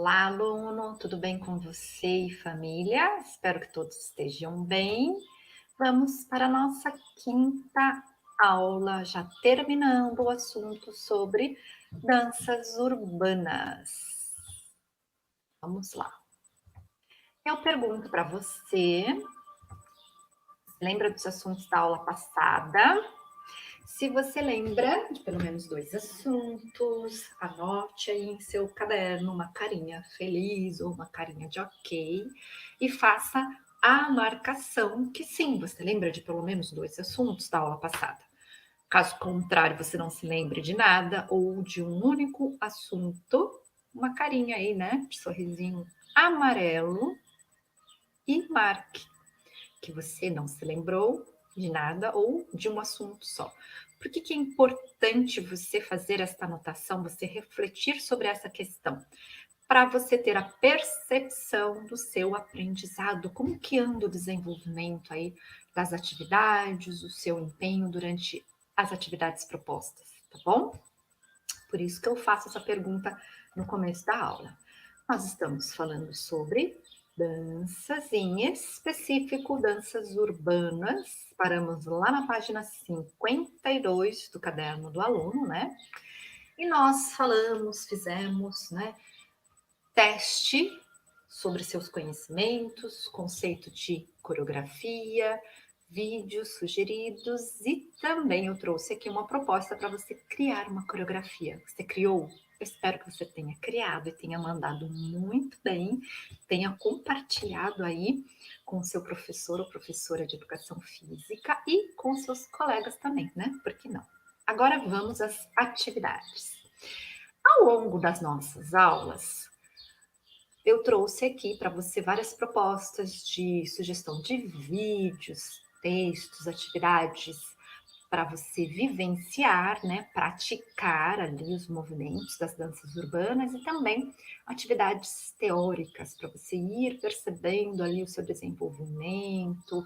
Olá, aluno, tudo bem com você e família? Espero que todos estejam bem. Vamos para a nossa quinta aula, já terminando o assunto sobre danças urbanas. Vamos lá. Eu pergunto para você, lembra dos assuntos da aula passada? Se você lembra de pelo menos dois assuntos, anote aí em seu caderno uma carinha feliz ou uma carinha de ok e faça a marcação que sim, você lembra de pelo menos dois assuntos da aula passada. Caso contrário, você não se lembre de nada ou de um único assunto, uma carinha aí, né, de sorrisinho amarelo e marque que você não se lembrou de nada ou de um assunto só. Por que é importante você fazer esta anotação, você refletir sobre essa questão? Para você ter a percepção do seu aprendizado, como que anda o desenvolvimento aí das atividades, o seu empenho durante as atividades propostas, tá bom? Por isso que eu faço essa pergunta no começo da aula. Nós estamos falando sobre danças, em específico danças urbanas. Paramos lá na página 52 do caderno do aluno, né? E nós falamos, fizemos, né, teste sobre seus conhecimentos, conceito de coreografia, vídeos sugeridos e também eu trouxe aqui uma proposta para você criar uma coreografia. Você criou? Eu espero que você tenha criado e tenha mandado muito bem, tenha compartilhado aí com o seu professor ou professora de educação física e com seus colegas também, né? Por que não? Agora vamos às atividades. Ao longo das nossas aulas, eu trouxe aqui para você várias propostas de sugestão de vídeos, textos, atividades para você vivenciar, né, praticar ali os movimentos das danças urbanas e também atividades teóricas para você ir percebendo ali o seu desenvolvimento, o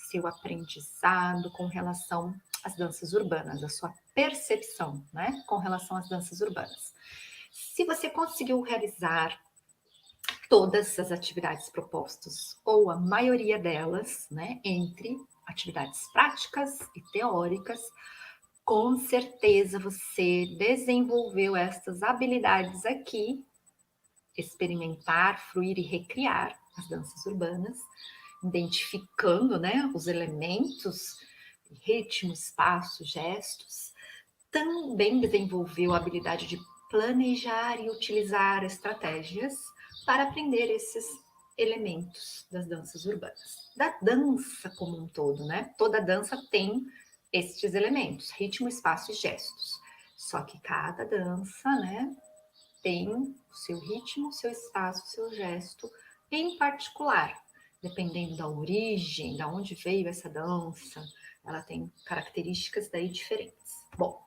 seu aprendizado com relação às danças urbanas, a sua percepção, né, com relação às danças urbanas. Se você conseguiu realizar todas as atividades propostas, ou a maioria delas, né, entre atividades práticas e teóricas, com certeza você desenvolveu essas habilidades aqui, experimentar, fruir e recriar as danças urbanas, identificando, né, os elementos, ritmo, espaço, gestos. Também desenvolveu a habilidade de planejar e utilizar estratégias para aprender esses elementos das danças urbanas. Da dança como um todo, né? Toda dança tem estes elementos, ritmo, espaço e gestos. Só que cada dança, né, tem o seu ritmo, seu espaço, seu gesto em particular, dependendo da origem, da onde veio essa dança, ela tem características daí diferentes. Bom,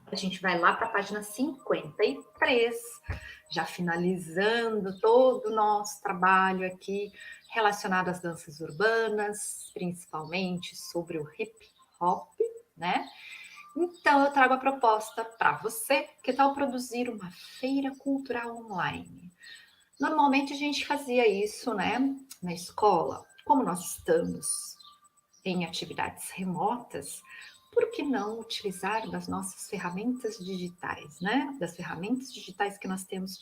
a gente vai lá para a página 53, já finalizando todo o nosso trabalho aqui relacionado às danças urbanas, principalmente sobre o hip hop, né? Então, eu trago a proposta para você, que tal produzir uma feira cultural online? Normalmente a gente fazia isso, né, na escola. Como nós estamos em atividades remotas, por que não utilizar das nossas ferramentas digitais, né? Das ferramentas digitais que nós temos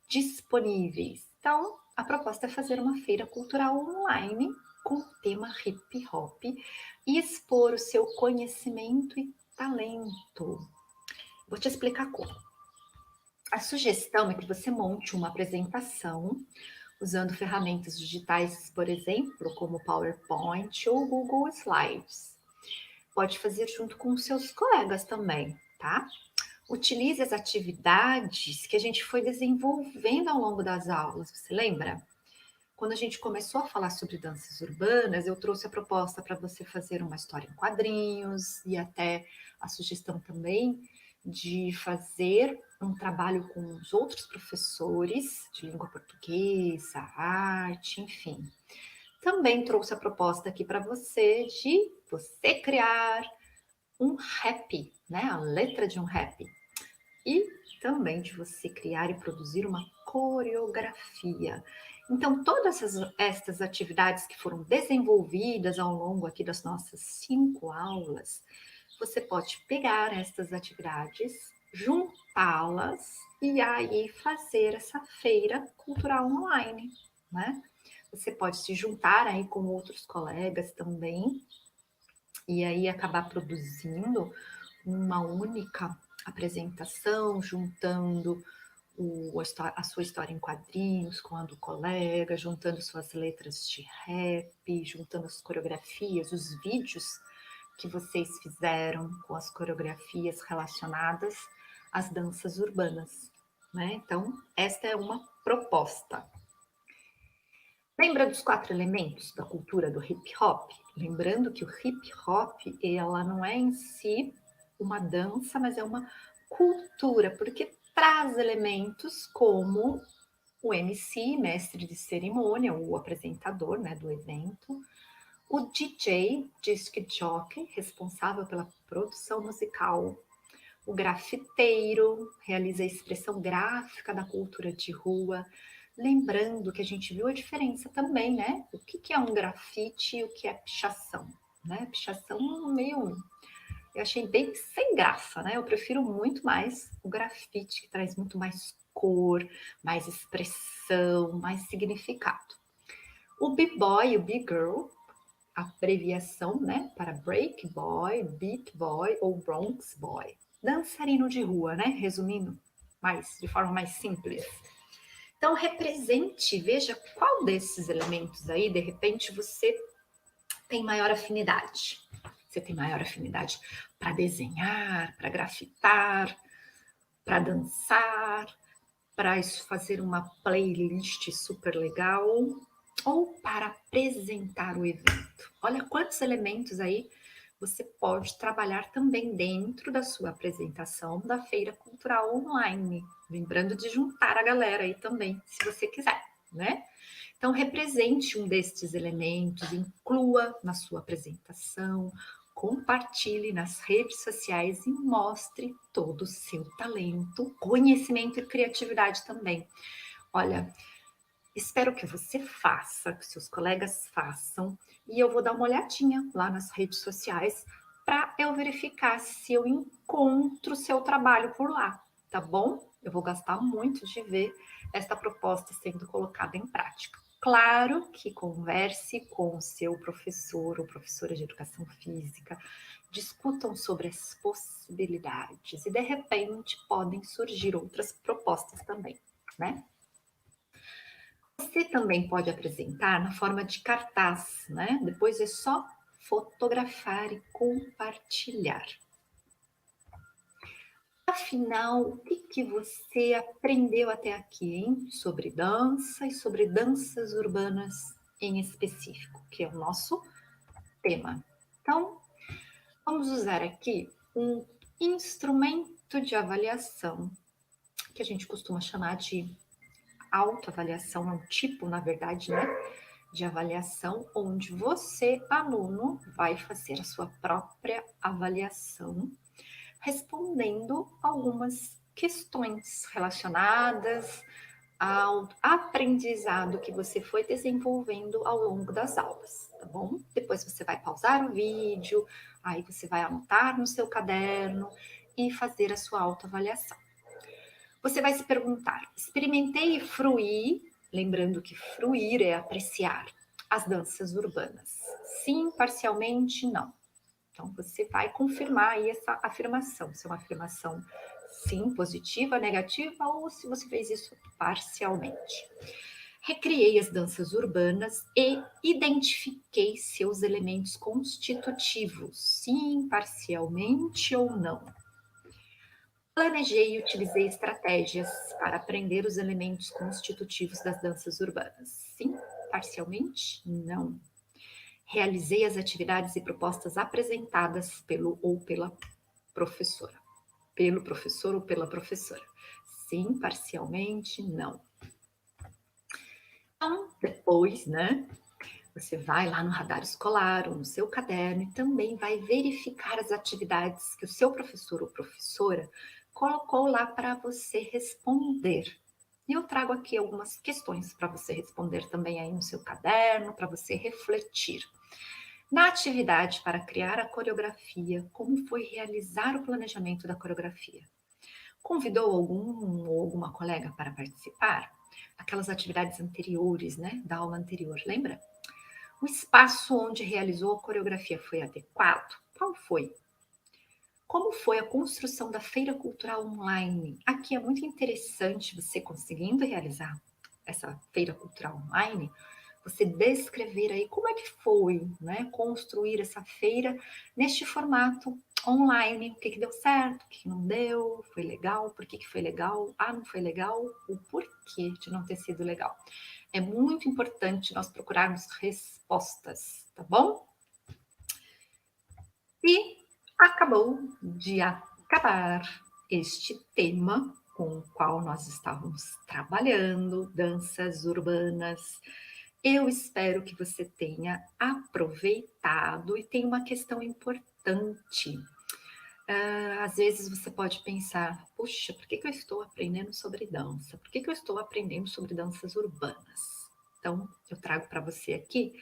disponíveis. Então, a proposta é fazer uma feira cultural online com o tema hip hop e expor o seu conhecimento e talento. Vou te explicar como. A sugestão é que você monte uma apresentação usando ferramentas digitais, por exemplo, como PowerPoint ou Google Slides. Pode fazer junto com os seus colegas também, tá? Utilize as atividades que a gente foi desenvolvendo ao longo das aulas, você lembra? Quando a gente começou a falar sobre danças urbanas, eu trouxe a proposta para você fazer uma história em quadrinhos e até a sugestão também de fazer um trabalho com os outros professores de língua portuguesa, arte, enfim. Também trouxe a proposta aqui para você de você criar um rap, né? A letra de um rap. E também de você criar e produzir uma coreografia. Então, todas estas atividades que foram desenvolvidas ao longo aqui das nossas 5 aulas, você pode pegar estas atividades, juntá-las e aí fazer essa feira cultural online, né? Você pode se juntar aí com outros colegas também e aí acabar produzindo uma única apresentação, juntando a sua história em quadrinhos com a do colega, juntando suas letras de rap, juntando as coreografias, os vídeos que vocês fizeram com as coreografias relacionadas às danças urbanas, né? Então, esta é uma proposta. Lembra dos 4 elementos da cultura do hip hop? Lembrando que o hip hop, ela não é em si uma dança, mas é uma cultura, porque traz elementos como o MC, mestre de cerimônia, o apresentador, né, do evento, o DJ, disc jockey, responsável pela produção musical, o grafiteiro, realiza a expressão gráfica da cultura de rua, lembrando que a gente viu a diferença também, né? O que é um grafite e o que é pichação, né? Pichação meio... Eu achei bem sem graça, né? Eu prefiro muito mais o grafite, que traz muito mais cor, mais expressão, mais significado. O b-boy e o b-girl, abreviação, né, para break boy, beat boy ou Bronx boy. Dançarino de rua, né, resumindo, de forma mais simples. Então, represente, veja qual desses elementos aí, de repente, você tem maior afinidade. Você tem maior afinidade para desenhar, para grafitar, para dançar, para fazer uma playlist super legal, ou para apresentar o evento. Olha quantos elementos aí você pode trabalhar também dentro da sua apresentação da Feira Cultural Online. Lembrando de juntar a galera aí também, se você quiser, né? Então, represente um destes elementos, inclua na sua apresentação, compartilhe nas redes sociais e mostre todo o seu talento, conhecimento e criatividade também. Olha, espero que você faça, que seus colegas façam, e eu vou dar uma olhadinha lá nas redes sociais para eu verificar se eu encontro o seu trabalho por lá, tá bom? Eu vou gostar muito de ver esta proposta sendo colocada em prática. Claro que converse com o seu professor ou professora de educação física, discutam sobre as possibilidades e, de repente, podem surgir outras propostas também, né? Você também pode apresentar na forma de cartaz, né? Depois é só fotografar e compartilhar. Afinal, o que você aprendeu até aqui, hein? Sobre dança e sobre danças urbanas em específico, que é o nosso tema. Então, vamos usar aqui um instrumento de avaliação, que a gente costuma chamar de autoavaliação, é um tipo, na verdade, né, de avaliação, onde você, aluno, vai fazer a sua própria avaliação, respondendo algumas questões relacionadas ao aprendizado que você foi desenvolvendo ao longo das aulas, tá bom? Depois você vai pausar o vídeo, aí você vai anotar no seu caderno e fazer a sua autoavaliação. Você vai se perguntar: experimentei e fruí, lembrando que fruir é apreciar as danças urbanas. Sim, parcialmente, não. Então, você vai confirmar aí essa afirmação, se é uma afirmação sim, positiva, negativa, ou se você fez isso parcialmente. Recriei as danças urbanas e identifiquei seus elementos constitutivos, sim, parcialmente ou não. Planejei e utilizei estratégias para aprender os elementos constitutivos das danças urbanas. Sim, parcialmente? Não. Realizei as atividades e propostas apresentadas pelo ou pela professora. Pelo professor ou pela professora. Sim, parcialmente? Não. Então, depois, né? Você vai lá no radar escolar ou no seu caderno e também vai verificar as atividades que o seu professor ou professora colocou lá para você responder. E eu trago aqui algumas questões para você responder também aí no seu caderno, para você refletir. Na atividade para criar a coreografia, como foi realizar o planejamento da coreografia? Convidou algum ou alguma colega para participar? Aquelas atividades anteriores, né, da aula anterior, lembra? O espaço onde realizou a coreografia foi adequado? Qual foi? Como foi a construção da feira cultural online? Aqui é muito interessante você conseguindo realizar essa feira cultural online, você descrever aí como é que foi, né, construir essa feira neste formato online. O que que deu certo, o que que não deu, foi legal, por que que foi legal, ah, não foi legal, o porquê de não ter sido legal. É muito importante nós procurarmos respostas, tá bom? E acabou de acabar este tema com o qual nós estávamos trabalhando, danças urbanas. Eu espero que você tenha aproveitado e tem uma questão importante. Às vezes você pode pensar, puxa, por que que eu estou aprendendo sobre dança? Por que que eu estou aprendendo sobre danças urbanas? Então, eu trago para você aqui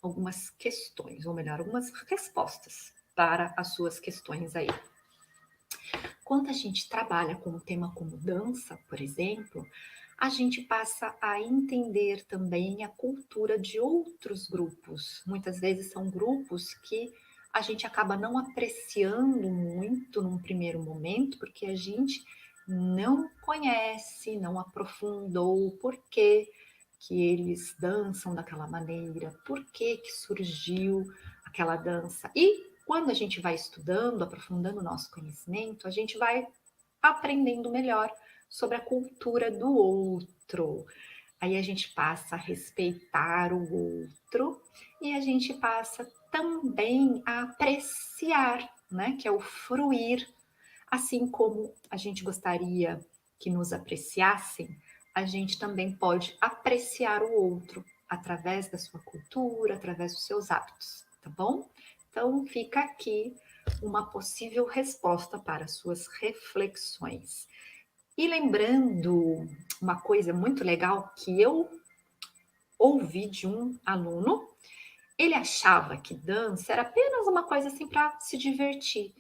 algumas questões, ou melhor, algumas respostas para as suas questões aí. Quando a gente trabalha com um tema como dança, por exemplo, a gente passa a entender também a cultura de outros grupos. Muitas vezes são grupos que a gente acaba não apreciando muito num primeiro momento, porque a gente não conhece, não aprofundou o porquê que eles dançam daquela maneira, por que que surgiu aquela dança. E quando a gente vai estudando, aprofundando o nosso conhecimento, a gente vai aprendendo melhor sobre a cultura do outro. Aí a gente passa a respeitar o outro e a gente passa também a apreciar, né? Que é o fruir. Assim como a gente gostaria que nos apreciassem, a gente também pode apreciar o outro através da sua cultura, através dos seus hábitos, tá bom? Então fica aqui uma possível resposta para as suas reflexões. E lembrando uma coisa muito legal que eu ouvi de um aluno, ele achava que dança era apenas uma coisa assim para se divertir.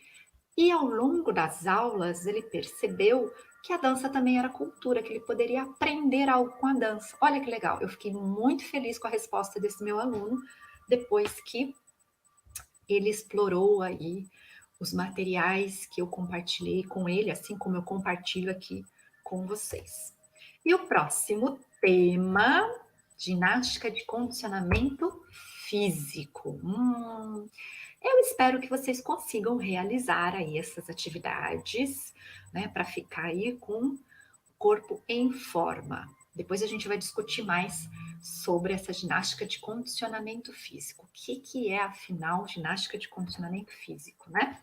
E ao longo das aulas, ele percebeu que a dança também era cultura, que ele poderia aprender algo com a dança. Olha que legal, eu fiquei muito feliz com a resposta desse meu aluno, depois que ele explorou aí os materiais que eu compartilhei com ele, assim como eu compartilho aqui com vocês. E o próximo tema, ginástica de condicionamento físico. Eu espero que vocês consigam realizar aí essas atividades, né, para ficar aí com o corpo em forma. Depois a gente vai discutir mais sobre essa ginástica de condicionamento físico. O que que é, afinal, ginástica de condicionamento físico, né?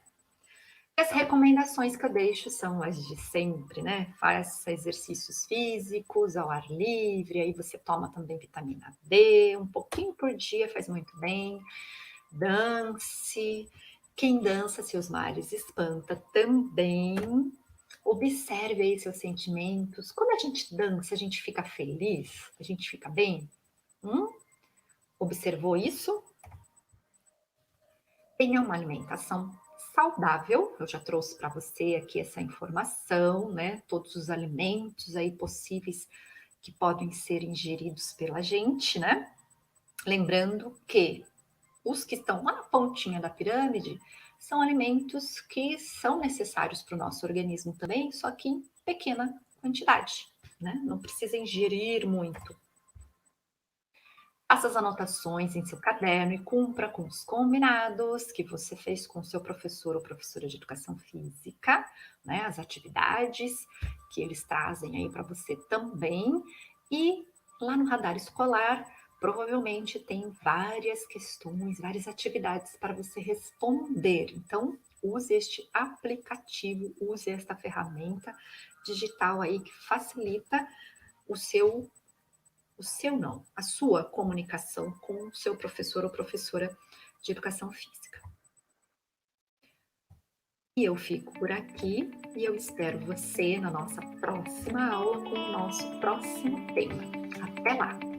As recomendações que eu deixo são as de sempre, né? Faça exercícios físicos ao ar livre, aí você toma também vitamina D, um pouquinho por dia faz muito bem. Dance. Quem dança, seus males espanta também. Observe aí seus sentimentos. Quando a gente dança, a gente fica feliz? A gente fica bem? Hum? Observou isso? Tenha uma alimentação saudável. Eu já trouxe para você aqui essa informação, né? Todos os alimentos aí possíveis que podem ser ingeridos pela gente, né? Lembrando que os que estão lá na pontinha da pirâmide são alimentos que são necessários para o nosso organismo também, só que em pequena quantidade, né? Não precisa ingerir muito. Faça as anotações em seu caderno e cumpra com os combinados que você fez com seu professor ou professora de educação física, né? As atividades que eles trazem aí para você também. E lá no radar escolar, provavelmente tem várias questões, várias atividades para você responder. Então, use este aplicativo, use esta ferramenta digital aí que facilita o seu não, a sua comunicação com o seu professor ou professora de educação física. E eu fico por aqui e eu espero você na nossa próxima aula com o nosso próximo tema. Até lá!